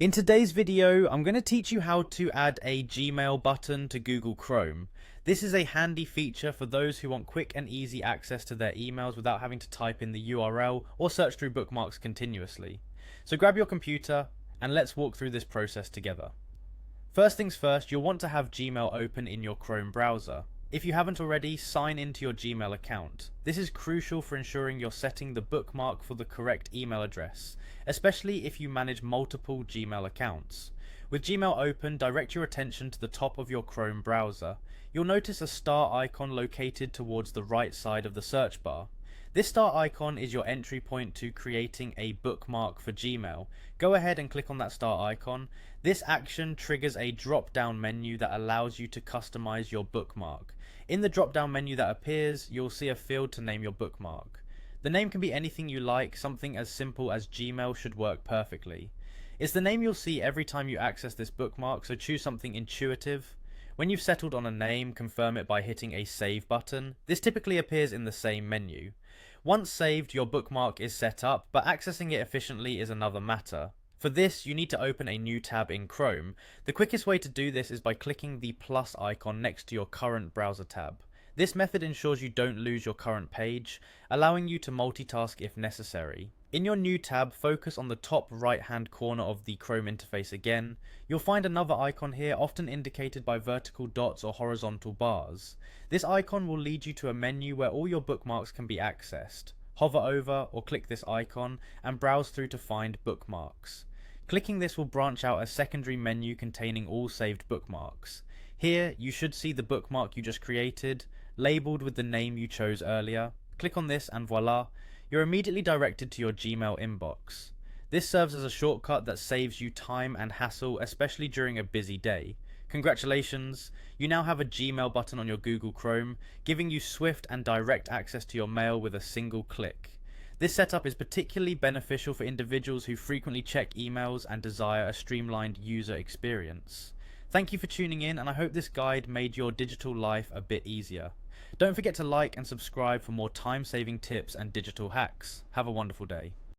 In today's video, I'm going to teach you how to add a Gmail button to Google Chrome. This is a handy feature for those who want quick and easy access to their emails without having to type in the URL or search through bookmarks continuously. So grab your computer and let's walk through this process together. First things first, you'll want to have Gmail open in your Chrome browser. If you haven't already, sign into your Gmail account. This is crucial for ensuring you're setting the bookmark for the correct email address, especially if you manage multiple Gmail accounts. With Gmail open, direct your attention to the top of your Chrome browser. You'll notice a star icon located towards the right side of the search bar. This star icon is your entry point to creating a bookmark for Gmail. Go ahead and click on that star icon. This action triggers a drop-down menu that allows you to customize your bookmark. In the drop-down menu that appears, you'll see a field to name your bookmark. The name can be anything you like, something as simple as Gmail should work perfectly. It's the name you'll see every time you access this bookmark, so choose something intuitive. When you've settled on a name, confirm it by hitting a save button. This typically appears in the same menu. Once saved, your bookmark is set up, but accessing it efficiently is another matter. For this, you need to open a new tab in Chrome. The quickest way to do this is by clicking the plus icon next to your current browser tab. This method ensures you don't lose your current page, allowing you to multitask if necessary. In your new tab, focus on the top right hand corner of the Chrome interface again. You'll find another icon here, often indicated by vertical dots or horizontal bars. This icon will lead you to a menu where all your bookmarks can be accessed. Hover over or click this icon and browse through to find bookmarks. Clicking this will branch out a secondary menu containing all saved bookmarks. Here, you should see the bookmark you just created, labeled with the name you chose earlier. Click on this and voila, you're immediately directed to your Gmail inbox. This serves as a shortcut that saves you time and hassle, especially during a busy day. Congratulations, you now have a Gmail button on your Google Chrome, giving you swift and direct access to your mail with a single click. This setup is particularly beneficial for individuals who frequently check emails and desire a streamlined user experience. Thank you for tuning in, and I hope this guide made your digital life a bit easier. Don't forget to like and subscribe for more time-saving tips and digital hacks. Have a wonderful day.